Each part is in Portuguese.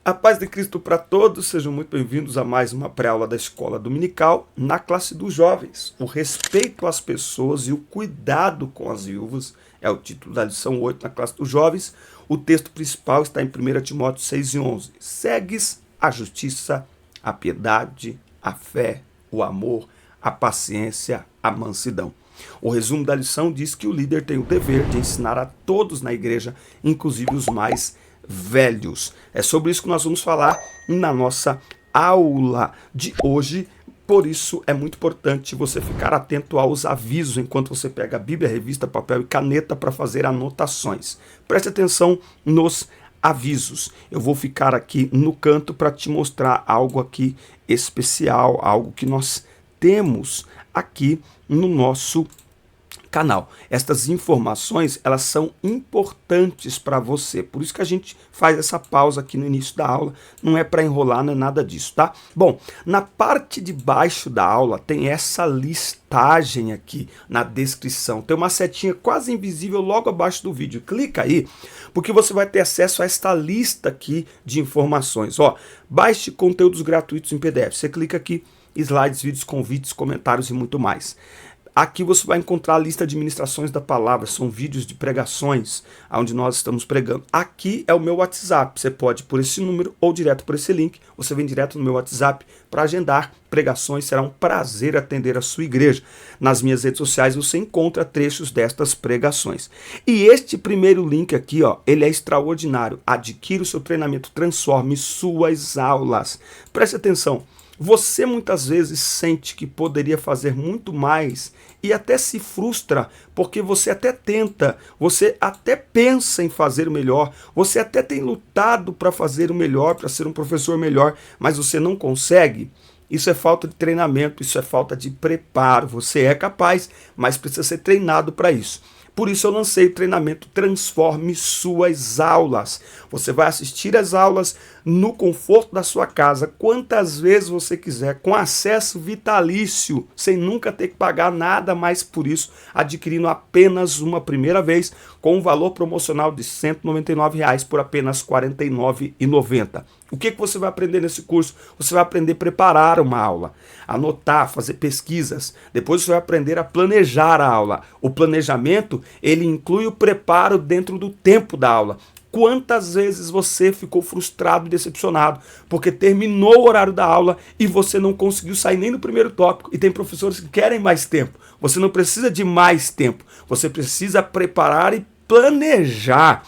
A paz de Cristo para todos, sejam muito bem-vindos a mais uma pré-aula da Escola Dominical na classe dos jovens. O respeito às pessoas e o cuidado com as viúvas é o título da lição 8 na classe dos jovens. O texto principal está em 1 Timóteo 6:11. Segues a justiça, a piedade, a fé, o amor, a paciência, a mansidão. O resumo da lição diz que o líder tem o dever de ensinar a todos na igreja, inclusive os mais velhos. É sobre isso que nós vamos falar na nossa aula de hoje. Por isso é muito importante você ficar atento aos avisos enquanto você pega a Bíblia, revista, papel e caneta para fazer anotações. Preste atenção nos avisos. Eu vou ficar aqui no canto para te mostrar algo aqui especial, algo que nós temos aqui no nosso canal. Estas informações, elas são importantes para você. Por isso que a gente faz essa pausa aqui no início da aula. Não é para enrolar, não é nada disso, tá? Bom, na parte de baixo da aula tem essa listagem aqui na descrição. Tem uma setinha quase invisível logo abaixo do vídeo. Clica aí, porque você vai ter acesso a esta lista aqui de informações. Ó, baixe conteúdos gratuitos em PDF. Você clica aqui, slides, vídeos, convites, comentários e muito mais. Aqui você vai encontrar a lista de ministrações da palavra, são vídeos de pregações, onde nós estamos pregando. Aqui é o meu WhatsApp, você pode ir por esse número ou direto por esse link, você vem direto no meu WhatsApp para agendar pregações, será um prazer atender a sua igreja. Nas minhas redes sociais você encontra trechos destas pregações. E este primeiro link aqui, ó, ele é extraordinário. Adquira o seu treinamento, transforme suas aulas. Preste atenção. Você muitas vezes sente que poderia fazer muito mais e até se frustra, porque você até tenta, você até pensa em fazer o melhor, você até tem lutado para fazer o melhor, para ser um professor melhor, mas você não consegue. Isso é falta de treinamento, isso é falta de preparo. Você é capaz, mas precisa ser treinado para isso. Por isso eu lancei o treinamento Transforme Suas Aulas. Você vai assistir às aulas no conforto da sua casa, quantas vezes você quiser, com acesso vitalício, sem nunca ter que pagar nada mais por isso, adquirindo apenas uma primeira vez, com um valor promocional de R$ 199 por apenas R$ 49,90. O que você vai aprender nesse curso? Você vai aprender a preparar uma aula, anotar, fazer pesquisas. Depois você vai aprender a planejar a aula. O planejamento, ele inclui o preparo dentro do tempo da aula. Quantas vezes você ficou frustrado e decepcionado porque terminou o horário da aula e você não conseguiu sair nem no primeiro tópico? E tem professores que querem mais tempo. Você não precisa de mais tempo. Você precisa preparar e planejar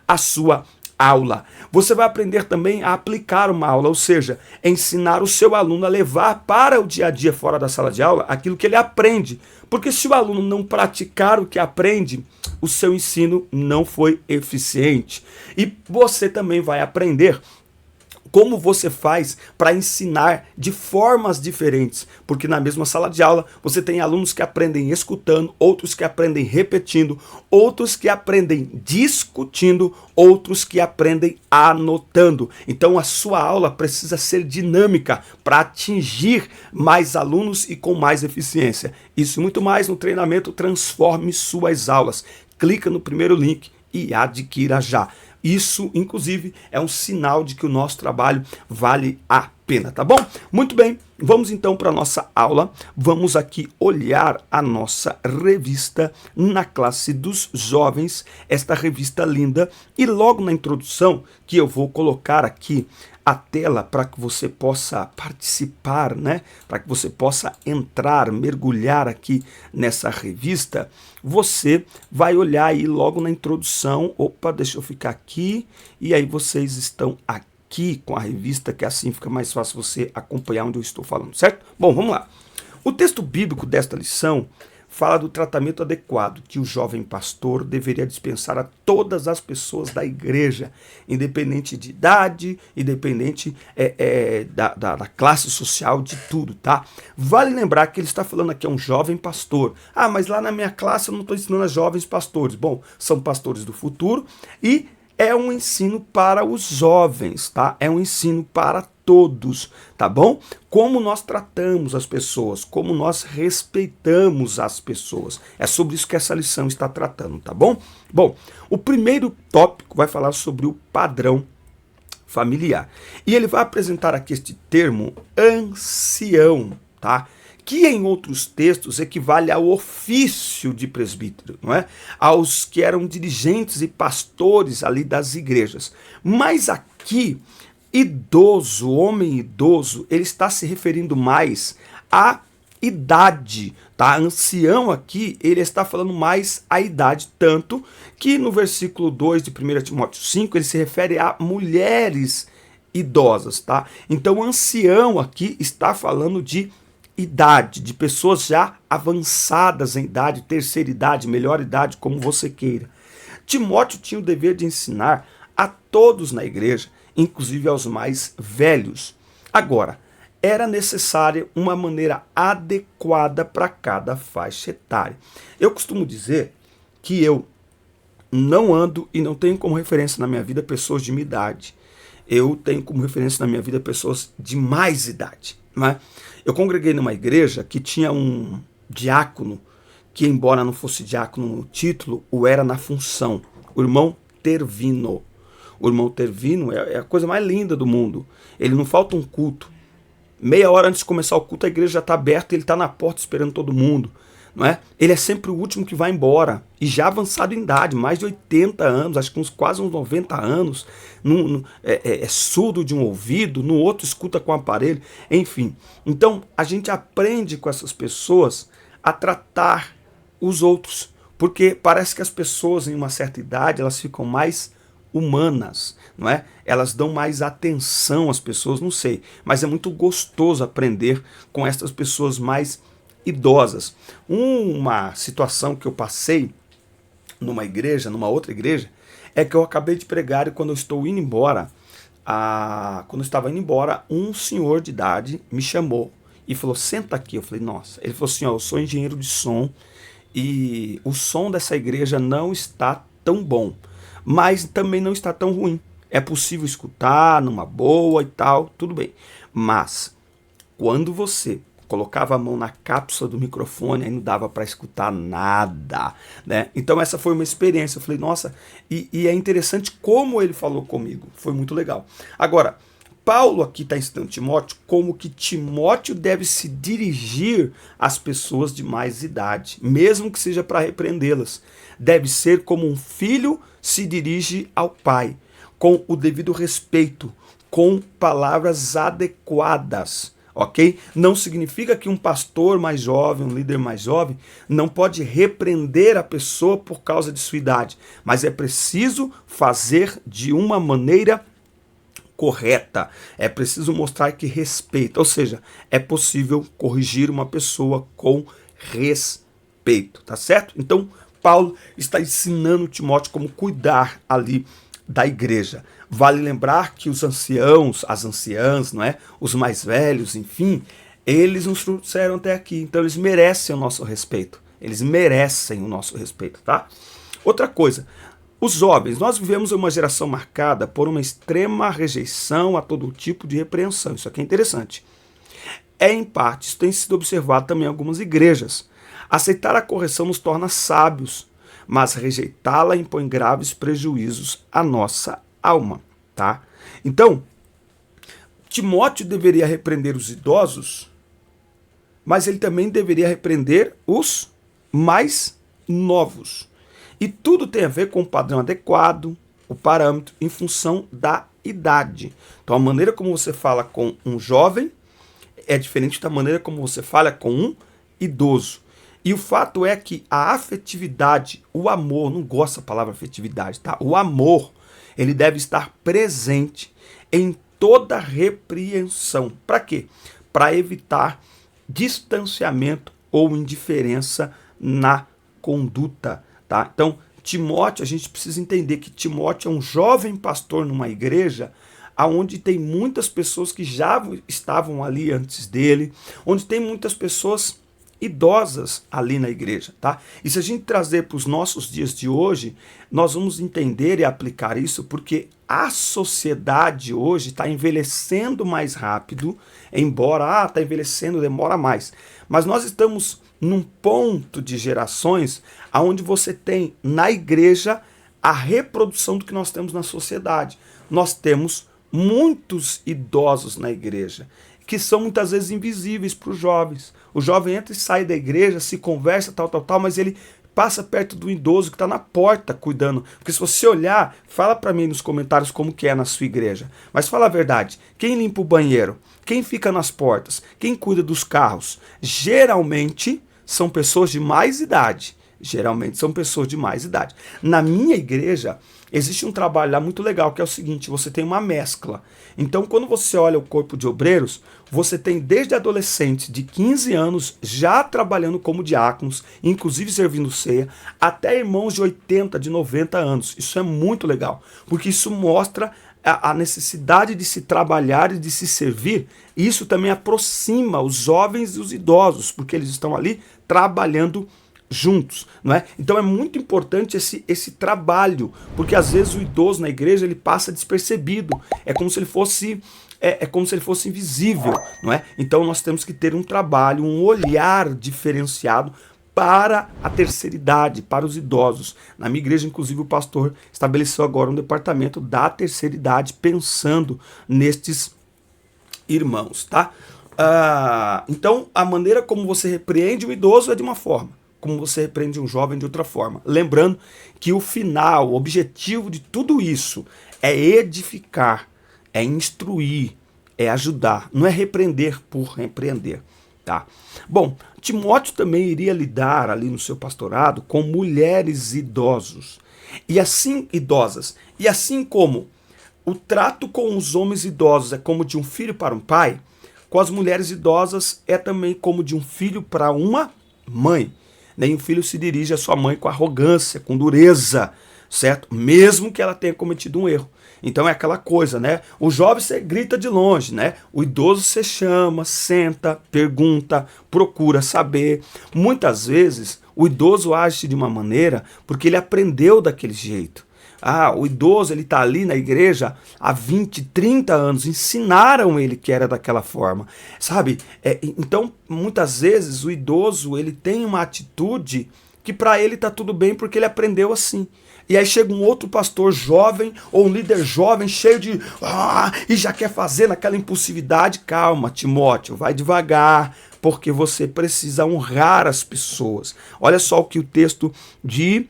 a sua aula. Você vai aprender também a aplicar uma aula, ou seja, ensinar o seu aluno a levar para o dia a dia fora da sala de aula aquilo que ele aprende. Porque se o aluno não praticar o que aprende, o seu ensino não foi eficiente. E você também vai aprender como você faz para ensinar de formas diferentes, porque na mesma sala de aula você tem alunos que aprendem escutando, outros que aprendem repetindo, outros que aprendem discutindo, outros que aprendem anotando. Então a sua aula precisa ser dinâmica para atingir mais alunos e com mais eficiência. Isso e muito mais no treinamento Transforme Suas Aulas. Clica no primeiro link e adquira já. Isso, inclusive, é um sinal de que o nosso trabalho vale a pena, tá bom? Muito bem, vamos então para a nossa aula. Vamos aqui olhar a nossa revista na classe dos jovens, esta revista linda. E logo na introdução, que eu vou colocar aqui a tela para que você possa participar, né? Para que você possa entrar, mergulhar aqui nessa revista, você vai olhar aí logo na introdução. Opa, deixa eu ficar aqui. E aí vocês estão aqui com a revista, que assim fica mais fácil você acompanhar onde eu estou falando, certo? Bom, vamos lá. O texto bíblico desta lição fala do tratamento adequado que o jovem pastor deveria dispensar a todas as pessoas da igreja, independente de idade, independente da classe social, de tudo, tá? Vale lembrar que ele está falando aqui a um jovem pastor. Ah, mas lá na minha classe eu não estou ensinando a jovens pastores. Bom, são pastores do futuro e é um ensino para os jovens, tá? É um ensino para todos, tá bom? Como nós tratamos as pessoas, como nós respeitamos as pessoas. É sobre isso que essa lição está tratando, tá bom? Bom, o primeiro tópico vai falar sobre o padrão familiar. E ele vai apresentar aqui este termo ancião, tá? Que em outros textos equivale ao ofício de presbítero, não é? Aos que eram dirigentes e pastores ali das igrejas. Mas aqui, idoso, homem idoso, ele está se referindo mais à idade, tá? Ancião aqui, ele está falando mais à idade, tanto que no versículo 2 de 1 Timóteo 5, ele se refere a mulheres idosas, tá? Então, ancião aqui está falando de idade, de pessoas já avançadas em idade, terceira idade, melhor idade, como você queira. Timóteo tinha o dever de ensinar a todos na igreja, inclusive aos mais velhos. Agora, era necessária uma maneira adequada para cada faixa etária. Eu costumo dizer que eu não ando e não tenho como referência na minha vida pessoas de minha idade. Eu tenho como referência na minha vida pessoas de mais idade, não é? Eu congreguei numa igreja que tinha um diácono, que embora não fosse diácono no título, o era na função, o irmão Tervino. O irmão Tervino é a coisa mais linda do mundo. Ele não falta um culto. Meia hora antes de começar o culto, a igreja já está aberta e ele está na porta esperando todo mundo. Não é? Ele é sempre o último que vai embora. E já avançado em idade, mais de 80 anos, acho que quase uns 90 anos. É surdo de um ouvido, no outro escuta com o aparelho. Enfim, então a gente aprende com essas pessoas a tratar os outros. Porque parece que as pessoas em uma certa idade, elas ficam mais humanas, não é? Elas dão mais atenção às pessoas, não sei. Mas é muito gostoso aprender com essas pessoas mais idosas. Uma situação que eu passei numa igreja, numa outra igreja, é que eu acabei de pregar e quando eu estou indo embora, quando eu estava indo embora, um senhor de idade me chamou e falou, senta aqui. Eu falei, nossa. Ele falou assim, ó, eu sou engenheiro de som e o som dessa igreja não está tão bom, mas também não está tão ruim. É possível escutar numa boa e tal, tudo bem. Mas quando você colocava a mão na cápsula do microfone, aí não dava para escutar nada, né? Então essa foi uma experiência. Eu falei, nossa, e é interessante como ele falou comigo. Foi muito legal. Agora, Paulo aqui está ensinando Timóteo como que Timóteo deve se dirigir às pessoas de mais idade, mesmo que seja para repreendê-las. Deve ser como um filho se dirige ao pai, com o devido respeito, com palavras adequadas. Ok? Não significa que um pastor mais jovem, um líder mais jovem, não pode repreender a pessoa por causa de sua idade, mas é preciso fazer de uma maneira correta. É preciso mostrar que respeita, ou seja, é possível corrigir uma pessoa com respeito, tá certo? Então, Paulo está ensinando Timóteo como cuidar ali da igreja. Vale lembrar que os anciãos, as anciãs, não é? Os mais velhos, enfim, eles nos trouxeram até aqui. Então eles merecem o nosso respeito. Eles merecem o nosso respeito, tá? Outra coisa, os jovens. Nós vivemos uma geração marcada por uma extrema rejeição a todo tipo de repreensão. Isso aqui é interessante. Em parte, isso tem sido observado também em algumas igrejas. Aceitar a correção nos torna sábios, mas rejeitá-la impõe graves prejuízos à nossa alma, tá? Então, Timóteo deveria repreender os idosos, mas ele também deveria repreender os mais novos. E tudo tem a ver com o padrão adequado, o parâmetro, em função da idade. Então, a maneira como você fala com um jovem é diferente da maneira como você fala com um idoso. E o fato é que a afetividade, o amor, não gosto da palavra afetividade, tá? O amor, ele deve estar presente em toda repreensão. Para quê? Para evitar distanciamento ou indiferença na conduta, tá? Então, Timóteo, a gente precisa entender que Timóteo é um jovem pastor numa igreja onde tem muitas pessoas que já estavam ali antes dele, onde tem muitas pessoas idosas ali na igreja, tá? E se a gente trazer para os nossos dias de hoje, nós vamos entender e aplicar isso porque a sociedade hoje está envelhecendo mais rápido, embora está envelhecendo, demora mais. Mas nós estamos num ponto de gerações onde você tem na igreja a reprodução do que nós temos na sociedade. Nós temos muitos idosos na igreja, que são muitas vezes invisíveis para os jovens. O jovem entra e sai da igreja, se conversa, tal, mas ele passa perto do idoso que está na porta cuidando. Porque se você olhar, fala para mim nos comentários como que é na sua igreja. Mas fala a verdade, quem limpa o banheiro? Quem fica nas portas? Quem cuida dos carros? Geralmente são pessoas de mais idade. Geralmente são pessoas de mais idade. Na minha igreja, existe um trabalho lá muito legal, que é o seguinte, você tem uma mescla. Então, quando você olha o corpo de obreiros, você tem desde adolescentes de 15 anos já trabalhando como diáconos, inclusive servindo ceia, até irmãos de 80, de 90 anos. Isso é muito legal, porque isso mostra a necessidade de se trabalhar e de se servir. E isso também aproxima os jovens e os idosos, porque eles estão ali trabalhando juntos, não é? Então é muito importante esse trabalho, porque às vezes o idoso na igreja ele passa despercebido, é como se ele fosse invisível, não é? Então nós temos que ter um trabalho, um olhar diferenciado para a terceira idade, para os idosos. Na minha igreja, inclusive, o pastor estabeleceu agora um departamento da terceira idade, pensando nestes irmãos, tá? Então, a maneira como você repreende o idoso é de uma forma, como você repreende um jovem de outra forma. Lembrando que o final, o objetivo de tudo isso é edificar, é instruir, é ajudar, não é repreender por repreender. Tá? Bom, Timóteo também iria lidar ali no seu pastorado com mulheres idosas. E assim como o trato com os homens idosos é como de um filho para um pai, com as mulheres idosas é também como de um filho para uma mãe. Nenhum filho se dirige à sua mãe com arrogância, com dureza, certo? Mesmo que ela tenha cometido um erro. Então é aquela coisa, né? O jovem você grita de longe, né? O idoso você chama, senta, pergunta, procura saber. Muitas vezes o idoso age de uma maneira porque ele aprendeu daquele jeito. O idoso ele está ali na igreja há 20, 30 anos, ensinaram ele que era daquela forma, sabe? Então, muitas vezes o idoso ele tem uma atitude que para ele está tudo bem porque ele aprendeu assim. E aí chega um outro pastor jovem ou um líder jovem cheio de e já quer fazer naquela impulsividade. Calma, Timóteo, vai devagar, porque você precisa honrar as pessoas. Olha só o que o texto de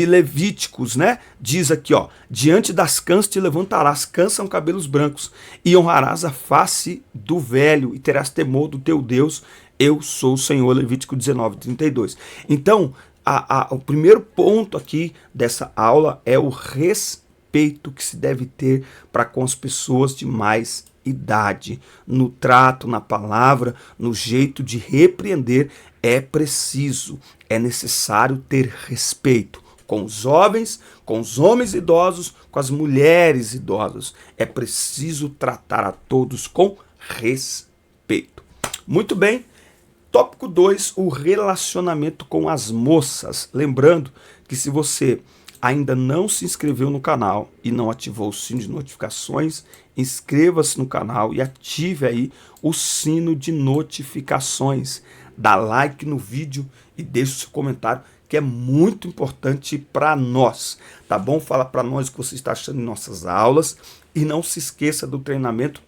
Levíticos, né? Diz aqui, ó, diante das cãs te levantarás, cãs são cabelos brancos, e honrarás a face do velho, e terás temor do teu Deus, eu sou o Senhor, Levítico 19:32. Então, o primeiro ponto aqui dessa aula é o respeito que se deve ter para com as pessoas de mais idade, no trato, na palavra, no jeito de repreender. É preciso, é necessário ter respeito com os jovens, com os homens idosos, com as mulheres idosas. É preciso tratar a todos com respeito. Muito bem. Tópico 2, o relacionamento com as moças. Lembrando que se você ainda não se inscreveu no canal e não ativou o sino de notificações, inscreva-se no canal e ative aí o sino de notificações. Dá like no vídeo e deixe o seu comentário, que é muito importante para nós, tá bom? Fala para nós o que você está achando em nossas aulas e não se esqueça do treinamento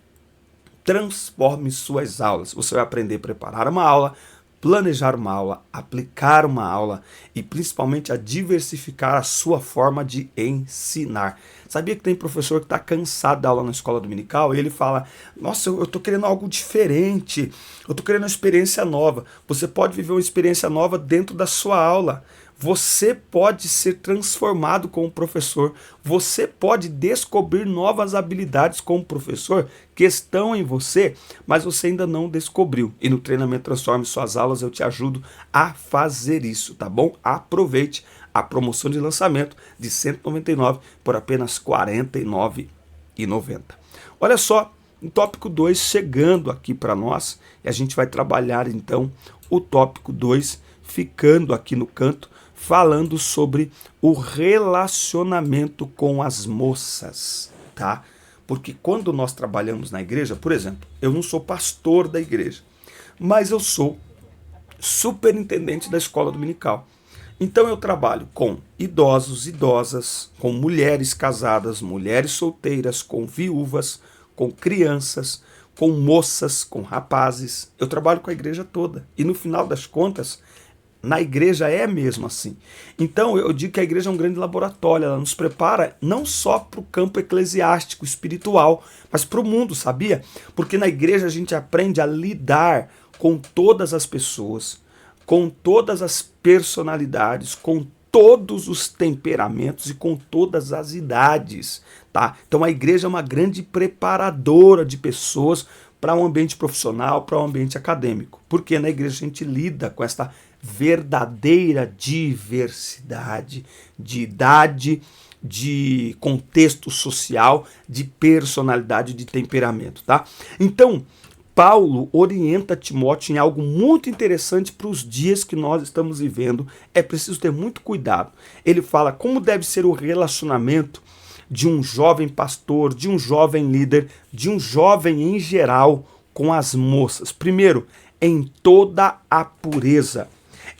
Transforme Suas Aulas. Você vai aprender a preparar uma aula, planejar uma aula, aplicar uma aula e principalmente a diversificar a sua forma de ensinar. Sabia que tem professor que está cansado da aula na escola dominical e ele fala, nossa, eu estou querendo algo diferente, eu estou querendo uma experiência nova. Você pode viver uma experiência nova dentro da sua aula. Você pode ser transformado como professor. Você pode descobrir novas habilidades como professor que estão em você, mas você ainda não descobriu. E no treinamento Transforme Suas Aulas eu te ajudo a fazer isso, tá bom? Aproveite a promoção de lançamento de R$ 199 por apenas R$ 49,90. Olha só, o tópico 2 chegando aqui para nós, e a gente vai trabalhar então o tópico 2 ficando aqui no canto, falando sobre o relacionamento com as moças, tá? Porque quando nós trabalhamos na igreja, por exemplo, eu não sou pastor da igreja, mas eu sou superintendente da escola dominical. Então eu trabalho com idosos, idosas, com mulheres casadas, mulheres solteiras, com viúvas, com crianças, com moças, com rapazes. Eu trabalho com a igreja toda. E no final das contas, na igreja é mesmo assim. Então eu digo que a igreja é um grande laboratório, ela nos prepara não só para o campo eclesiástico, espiritual, mas para o mundo, sabia? Porque na igreja a gente aprende a lidar com todas as pessoas, com todas as personalidades, com todos os temperamentos e com todas as idades, tá? Então a igreja é uma grande preparadora de pessoas para um ambiente profissional, para um ambiente acadêmico. Porque na igreja a gente lida com esta verdadeira diversidade de idade, de contexto social, de personalidade, de temperamento, tá? Então, Paulo orienta Timóteo em algo muito interessante para os dias que nós estamos vivendo. É preciso ter muito cuidado. Ele fala como deve ser o relacionamento de um jovem pastor, de um jovem líder, de um jovem em geral com as moças. Primeiro, em toda a pureza.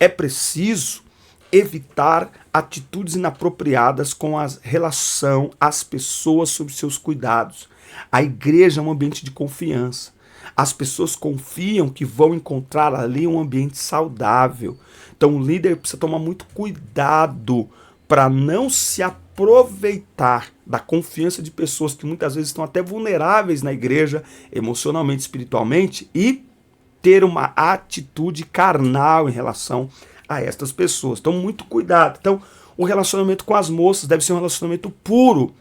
É preciso evitar atitudes inapropriadas com a relação às pessoas sob seus cuidados. A igreja é um ambiente de confiança. As pessoas confiam que vão encontrar ali um ambiente saudável. Então o líder precisa tomar muito cuidado para não se aproveitar da confiança de pessoas que muitas vezes estão até vulneráveis na igreja, emocionalmente, espiritualmente, e ter uma atitude carnal em relação a estas pessoas. Então, muito cuidado. Então, o relacionamento com as moças deve ser um relacionamento puro,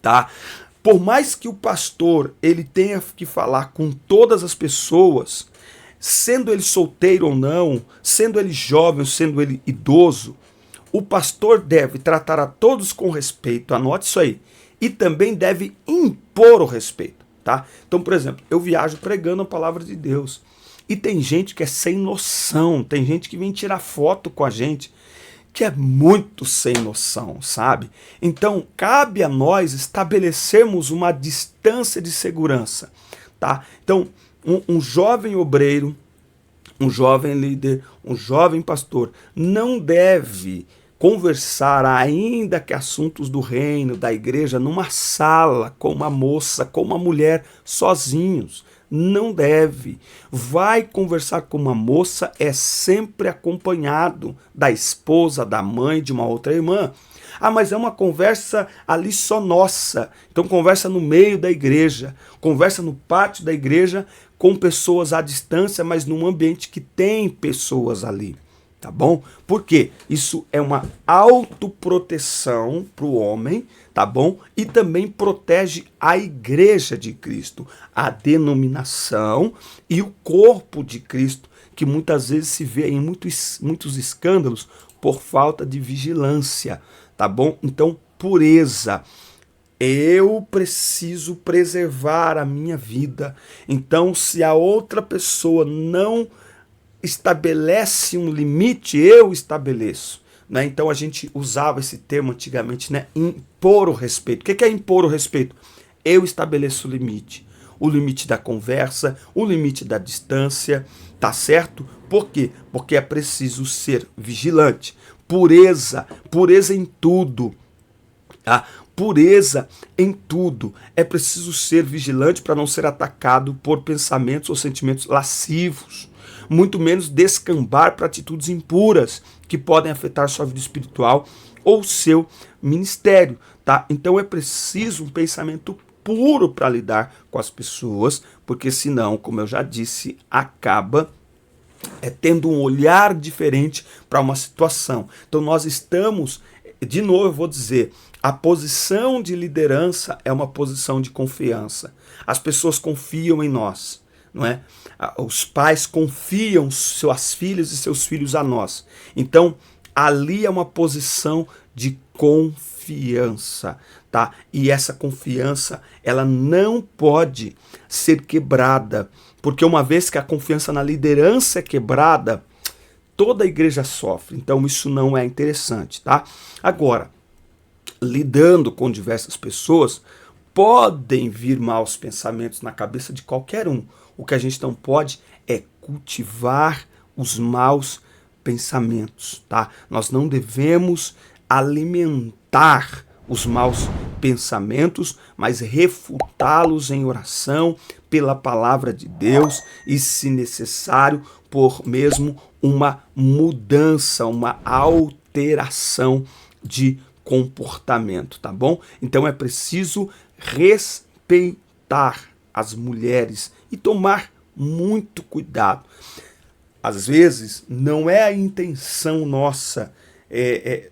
tá? Por mais que o pastor ele tenha que falar com todas as pessoas, sendo ele solteiro ou não, sendo ele jovem ou sendo ele idoso, o pastor deve tratar a todos com respeito, anote isso aí, e também deve impor o respeito, tá? Então, por exemplo, eu viajo pregando a palavra de Deus, e tem gente que é sem noção, tem gente que vem tirar foto com a gente, que é muito sem noção, sabe? Então, cabe a nós estabelecermos uma distância de segurança, tá? Então, um jovem obreiro, um jovem líder, um jovem pastor, não deve conversar, ainda que assuntos do reino, da igreja, numa sala, com uma moça, com uma mulher, sozinhos. Não deve. Vai conversar com uma moça, é sempre acompanhado da esposa, da mãe, de uma outra irmã. Ah, mas é uma conversa ali só nossa. Então conversa no meio da igreja, conversa no pátio da igreja com pessoas à distância, mas num ambiente que tem pessoas ali. Tá bom? Porque isso é uma autoproteção para o homem, tá bom? E também protege a igreja de Cristo, a denominação e o corpo de Cristo, que muitas vezes se vê em muitos escândalos por falta de vigilância, tá bom? Então, pureza. Eu preciso preservar a minha vida. Então, se a outra pessoa não estabelece um limite, eu estabeleço. Né? Então a gente usava esse termo antigamente, né? Impor o respeito. O que é impor o respeito? Eu estabeleço o limite da conversa, o limite da distância, tá certo? Por quê? Porque é preciso ser vigilante. Pureza em tudo. Tá? Pureza em tudo. É preciso ser vigilante para não ser atacado por pensamentos ou sentimentos lascivos. Muito menos descambar para atitudes impuras que podem afetar sua vida espiritual ou seu ministério, tá? Então é preciso um pensamento puro para lidar com as pessoas, porque senão, como eu já disse, acaba tendo um olhar diferente para uma situação. Então nós estamos, de novo eu vou dizer, a posição de liderança é uma posição de confiança. As pessoas confiam em nós. Não é? Os pais confiam suas filhas e seus filhos a nós. Então, ali é uma posição de confiança, tá? E essa confiança, ela não pode ser quebrada, porque uma vez que a confiança na liderança é quebrada, toda a igreja sofre. Então, isso não é interessante, tá? Agora, lidando com diversas pessoas, podem vir maus pensamentos na cabeça de qualquer um. O que a gente não pode é cultivar os maus pensamentos, tá? Nós não devemos alimentar os maus pensamentos, mas refutá-los em oração pela palavra de Deus e, se necessário, por mesmo uma mudança, uma alteração de comportamento, tá bom? Então é preciso respeitar as mulheres e tomar muito cuidado. Às vezes não é a intenção nossa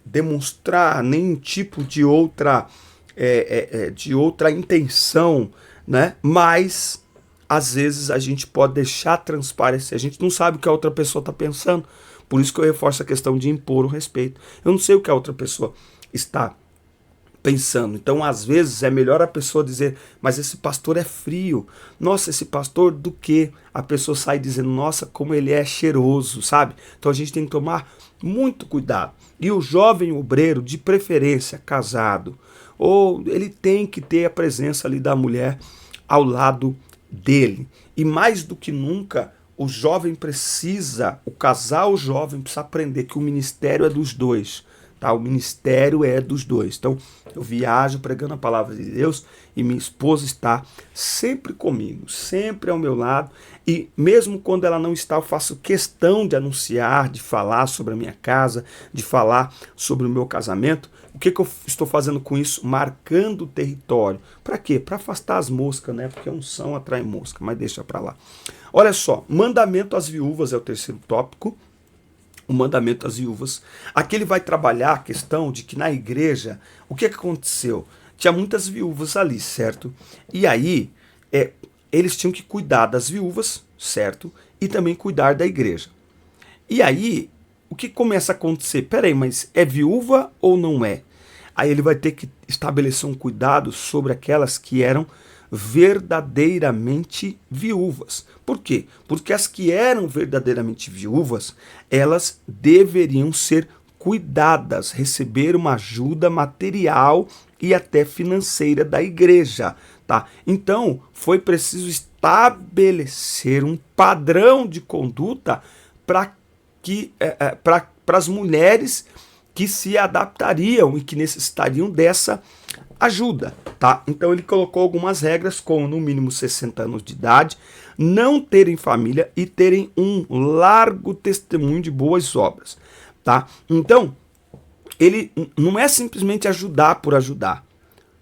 demonstrar nenhum tipo de outra intenção, né? Mas às vezes a gente pode deixar transparecer. A gente não sabe o que a outra pessoa está pensando. Por isso que eu reforço a questão de impor o respeito. Eu não sei o que a outra pessoa está pensando. Então, às vezes, é melhor a pessoa dizer, mas esse pastor é frio. Nossa, esse pastor do quê? A pessoa sai dizendo, nossa, como ele é cheiroso, sabe? Então, a gente tem que tomar muito cuidado. E o jovem obreiro, de preferência, casado, ou ele tem que ter a presença ali da mulher ao lado dele. E mais do que nunca, o jovem precisa, o casal jovem precisa aprender que o ministério é dos dois. Tá? O ministério é dos dois. Então, eu viajo pregando a palavra de Deus e minha esposa está sempre comigo, sempre ao meu lado. E mesmo quando ela não está, eu faço questão de anunciar, de falar sobre a minha casa, de falar sobre o meu casamento. O que eu estou fazendo com isso? Marcando o território. Para quê? Para afastar as moscas, né? Porque a unção atrai mosca, mas deixa para lá. Olha só, mandamento às viúvas é o terceiro tópico. O mandamento às viúvas. Aqui ele vai trabalhar a questão de que na igreja, o que aconteceu? Tinha muitas viúvas ali, certo? E aí, eles tinham que cuidar das viúvas, certo? E também cuidar da igreja. E aí, o que começa a acontecer? Peraí, mas é viúva ou não é? Aí ele vai ter que estabelecer um cuidado sobre aquelas que eram verdadeiramente viúvas. Por quê? Porque as que eram verdadeiramente viúvas, elas deveriam ser cuidadas, receber uma ajuda material e até financeira da igreja, tá? Então, foi preciso estabelecer um padrão de conduta para as mulheres que se adaptariam e que necessitariam dessa ajuda, tá? Então ele colocou algumas regras, como no mínimo 60 anos de idade, não terem família e terem um largo testemunho de boas obras, tá? Então, ele não é simplesmente ajudar por ajudar.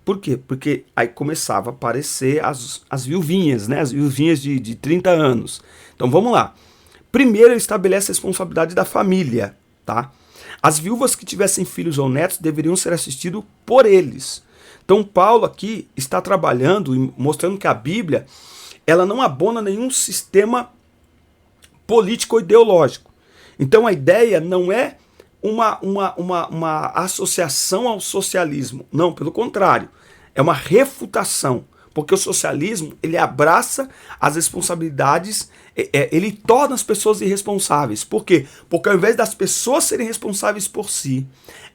Por quê? Porque aí começava a aparecer as viuvinhas, né? As viuvinhas de 30 anos. Então vamos lá. Primeiro ele estabelece a responsabilidade da família, tá? As viúvas que tivessem filhos ou netos deveriam ser assistidos por eles. Então Paulo aqui está trabalhando e mostrando que a Bíblia ela não abona nenhum sistema político ou ideológico. Então a ideia não é uma associação ao socialismo. Não, pelo contrário. É uma refutação. Porque o socialismo, ele abraça as responsabilidades, ele torna as pessoas irresponsáveis. Por quê? Porque ao invés das pessoas serem responsáveis por si,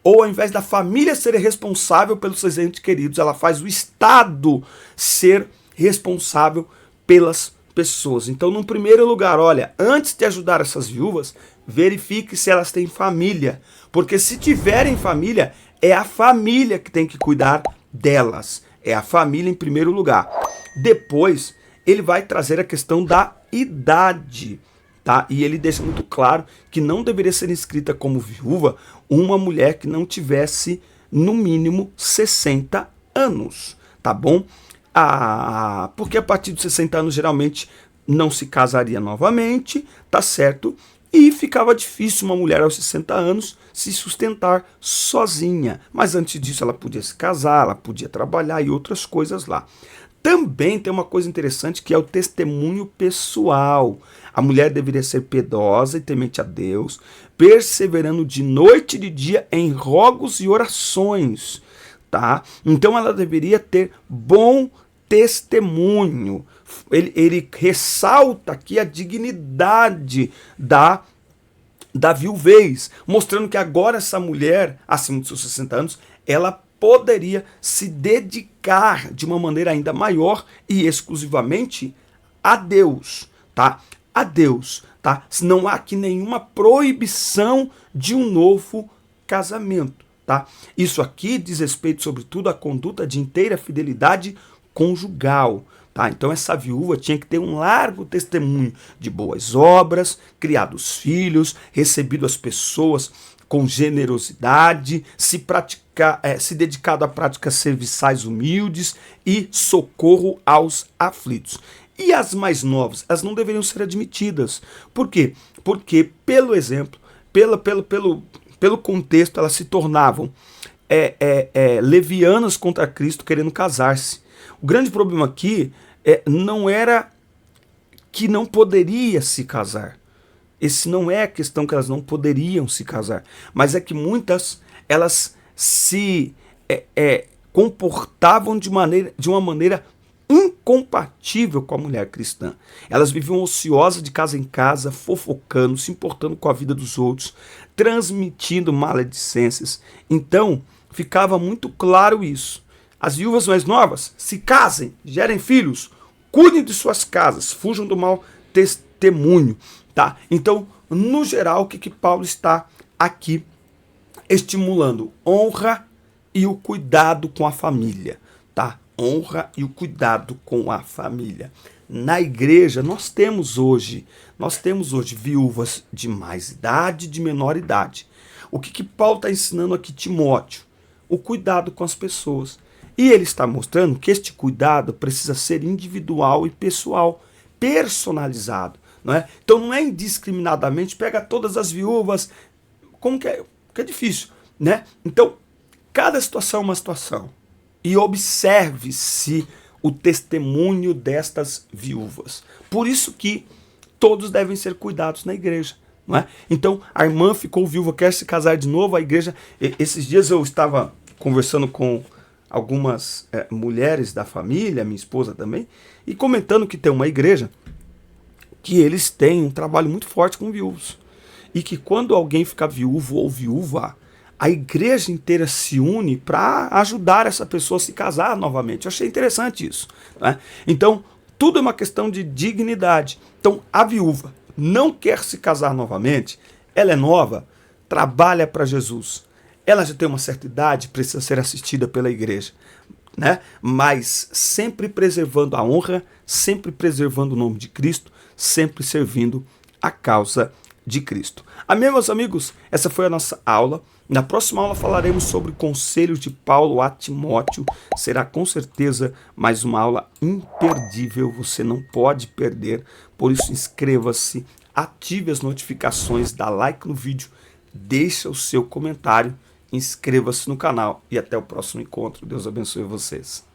ou ao invés da família ser responsável pelos seus entes queridos, ela faz o Estado ser responsável pelas pessoas. Então, no primeiro lugar, olha, antes de ajudar essas viúvas, verifique se elas têm família. Porque se tiverem família, é a família que tem que cuidar delas. É a família em primeiro lugar. Depois, ele vai trazer a questão da idade, tá? E ele deixa muito claro que não deveria ser inscrita como viúva uma mulher que não tivesse, no mínimo, 60 anos, tá bom? Porque a partir dos 60 anos, geralmente, não se casaria novamente, tá certo? E ficava difícil uma mulher aos 60 anos se sustentar sozinha. Mas antes disso ela podia se casar, ela podia trabalhar e outras coisas lá. Também tem uma coisa interessante que é o testemunho pessoal. A mulher deveria ser piedosa e temente a Deus, perseverando de noite e de dia em rogos e orações. Tá? Então ela deveria ter bom testemunho. Ele ressalta aqui a dignidade da viuvez, mostrando que agora essa mulher, acima dos seus 60 anos, ela poderia se dedicar de uma maneira ainda maior e exclusivamente a Deus, tá? A Deus, tá? Não há aqui nenhuma proibição de um novo casamento, tá? Isso aqui diz respeito, sobretudo, à conduta de inteira fidelidade conjugal, tá? Então essa viúva tinha que ter um largo testemunho de boas obras, criado os filhos, recebido as pessoas com generosidade, se dedicado a práticas serviçais humildes e socorro aos aflitos. E as mais novas, elas não deveriam ser admitidas. Por quê? Porque, pelo exemplo, pelo contexto, elas se tornavam levianas contra Cristo, querendo casar-se. O grande problema aqui não era que não poderia se casar. Esse não é a questão que elas não poderiam se casar, mas é que muitas elas se comportavam de uma maneira incompatível com a mulher cristã. Elas viviam ociosas de casa em casa, fofocando, se importando com a vida dos outros, transmitindo maledicências. Então, ficava muito claro isso. As viúvas mais novas se casem, gerem filhos, cuidem de suas casas, fujam do mau testemunho. Tá? Então, no geral, o que Paulo está aqui estimulando? Honra e o cuidado com a família. Tá? Honra e o cuidado com a família. Na igreja, nós temos hoje viúvas de mais idade e de menor idade. O que Paulo está ensinando aqui, Timóteo? O cuidado com as pessoas. E ele está mostrando que este cuidado precisa ser individual e pessoal, personalizado. Não é? Então não é indiscriminadamente, pega todas as viúvas, como que é? Porque é difícil, né? Então, cada situação é uma situação. E observe-se o testemunho destas viúvas. Por isso que todos devem ser cuidados na igreja. Não é? Então, a irmã ficou viúva, quer se casar de novo, a igreja... Esses dias eu estava conversando com algumas mulheres da família, minha esposa também, e comentando que tem uma igreja que eles têm um trabalho muito forte com viúvos. E que quando alguém fica viúvo ou viúva, a igreja inteira se une para ajudar essa pessoa a se casar novamente. Eu achei interessante isso. Né? Então, tudo é uma questão de dignidade. Então, a viúva não quer se casar novamente, ela é nova, trabalha para Jesus. Ela já tem uma certa idade, precisa ser assistida pela igreja. Né? Mas sempre preservando a honra, sempre preservando o nome de Cristo, sempre servindo a causa de Cristo. Amém, meus amigos? Essa foi a nossa aula. Na próxima aula falaremos sobre conselhos de Paulo a Timóteo. Será com certeza mais uma aula imperdível, você não pode perder. Por isso inscreva-se, ative as notificações, dá like no vídeo, deixa o seu comentário, inscreva-se no canal e até o próximo encontro. Deus abençoe vocês.